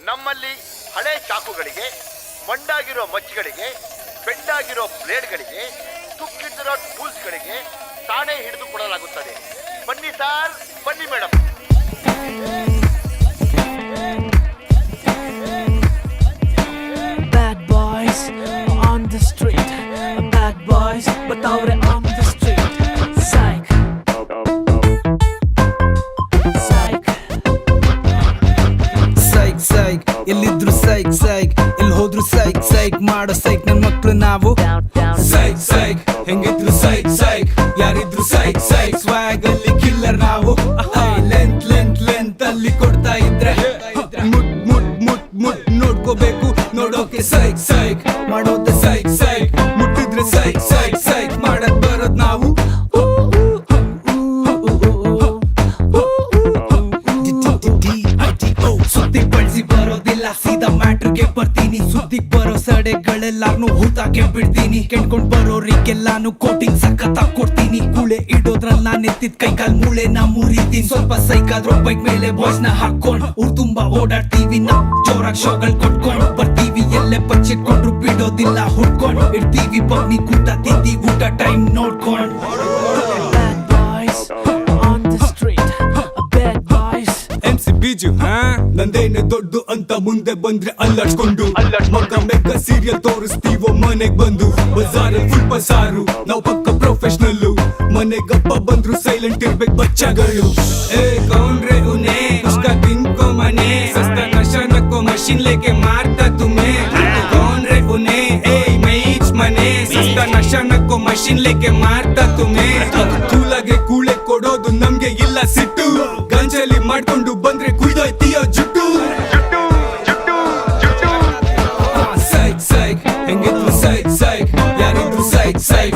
ನಮ್ಮಲ್ಲಿ ಹಳೆ ಚಾಕುಗಳಿಗೆ, ಮಂಡಾಗಿರೋ ಮಚ್ಚಿಗಳಿಗೆ, ಬೆಂಡಾಗಿರೋ ಬ್ಲೇಡ್ಗಳಿಗೆ, ತುಕ್ಕಿಟ್ಟಿರೋ ಟೂಲ್ಸ್ಗಳಿಗೆ ತಾನೇ ಹಿಡಿದು ಕೊಡಲಾಗುತ್ತದೆ. ಬನ್ನಿ ಸರ್, ಬನ್ನಿ madam. Bad boys on the street, bad boys but ಅವ್ರೆ on the street. Psych, psych, psych psych ಎಲ್ಲಿದ್ರು ಸೈಕ್ ಸೈಕ್ ಎಲ್ಲಿ ಹೋದ್ರು ಸೈಕ್ ಸೈಕ್ ಮಾಡೋ ಸೈಕ್ ನನ್ ಮಕ್ಳು ನಾವು. ಸೈಕ್ ಸೈಕ್ ಹೆಂಗಿದ್ರು ಸೈಕ್ ಸೈಕ್ ಯಾರಿದ್ರು ಸೈಕ್ ಸೈಕ್ ಸ್ವ್ಯಾಗ್ ಅಲ್ಲಿ ಕಿಲ್ಲರ್ ನಾವು. ಲೆಂತ್ ಲೆಂತ್ ಲೆಂತ್ ಅಲ್ಲಿ ಕೊಡ್ತಾ ಇದ್ರೆ ಮುಟ್ ಮುಟ್ ಮುಟ್ ಮುಟ್ ನೋಡ್ಕೋಬೇಕು ನೋಡೋಕೆ ಸೈಕ್ ಸೈಕ್ ಮಾಡೋದೆ ಸೈಕ್ ಸೈಕ್ ಮುಟ್ಟಿದ್ರೆ ಸೈಕ್ ಸೈಕ್ ಸೈಕ್ ಮಾಡಕ್ ಬರೋದ್ ನಾವು. ಸುದ್ದಿ ಬಳಸಿ ಬರೋದಿಲ್ಲ ಸೀದಾ ಮ್ಯಾಟ್ರಿಗೆ ಬರ್ತೀನಿ. ಸುದ್ದಿಗ್ ಬರೋ ಸಡೆಗಳೆಲ್ಲಾರ್ನು ಹೂತಾಕೆ ಬಿಡ್ತೀನಿ. ಕೆಣ್ಕೊಂಡ್ ಬರೋರಿಗೆಲ್ಲಾನು ಕೋಟಿಂಗ್ ಸಖತ್ತಾಗ್ ಕೊಡ್ತೀನಿ. ಕೂಳೆ ಇಡೋದ್ರಲ್ಲ ನೆತ್ತಿದ್ ಕೈಕಾಲ್ ಮೂಳೆ ನಾ ಮುರಿತೀನಿ. ಸ್ವಲ್ಪ ಸೈಕಾದ್ರೂ ಬೈಕ್ ಮೇಲೆ ಬಾಯ್ಸ್ ನ ಹಾಕೊಂಡ್ ಊರ್ ತುಂಬಾ ಓಡಾಡ್ತೀವಿ. ನಾವ್ ಜೋರಾಗ್ ಶೋಗಳ್ ಕೊಟ್ಕೊಂಡ್ ಬರ್ತೀವಿ. ಎಲ್ಲೇ ಬಚ್ಚಿಟ್ಕೊಂಡ್ರು ಬಿಡೋದಿಲ್ಲ ಹುಡ್ಕೊಂಡ್ ಇರ್ತೀವಿ. ಬಗ್ನಿ ಕೂಟ ತಿಂದಿ ಊಟ ಟೈಮ್ ನೋಡ್ಕೊಂಡ್. bad boys on the street, bad boys. MC ಬೀಜು ನಂದೇನೆ ದೊಡ್ಡು ಅಂತ ಮುಂದೆ ಬಂದ್ರೆ ಅಲ್ಲಾಡ್ಸ್ಕೊಂಡು ಮಗ ಮೆಗ ಸೀರಿಯಲ್ ತೋರಿಸ್ತೀವೋ ಮನೆಗ್ ಬಂದು. ಬಜಾರ್ ಫುಲ್ ಬಸಾರು ನಾವ್ ಪಕ್ಕ ಪ್ರೊಫೆಷನಲ್ಲು. ಮನೆಗಪ್ಪ ಬಂದ್ರು ಸೈಲೆಂಟ್ ಇರ್ಬೇಕು ಬಚ್ಚಗಳು. ಏ ಕೌನ್ರೆ ಉನೆ ಉಸ್ಕಾ ತಿನ್ಕೋ ಮನೆ ಸಸ್ತಾ ನಶಾ ನಕ್ಕೋ ಮಷಿನ್ ಲೇಕೆ ಮಾರ್ತಾ ತುಮೆ. ಕೌನ್ರೆ ಉನೆ ಏ ಮೈಚ್ ಮನೆ ಸಸ್ತಾ ನಶಾ ನಕ್ಕೋ ಮಷಿನ್ ಲೇಕೆ ಮಾರ್ತಾ ತುಮೆ. ಕೂಲಾಗೆ ಕೂಳೆ ಕೊಡೋದು ನಮ್ಗೆ ಇಲ್ಲ ಸಿಟ್ಟು. ಗಂಜಲಿ ಮಾಡ್ಕೊಂಡು ಬಂದ್ರೆ ಕುಯ್ದೋಯ್ತೀಯೋ ಜುಟ್ಟು. ಸೈಕ್ ಸೈಕ್ ಹೆಂಗಿದ್ರು ಸೈಕ್ ಸೈಕ್ ಯಾರಿದ್ರು ಸೈಕ್ ಸೈಕ್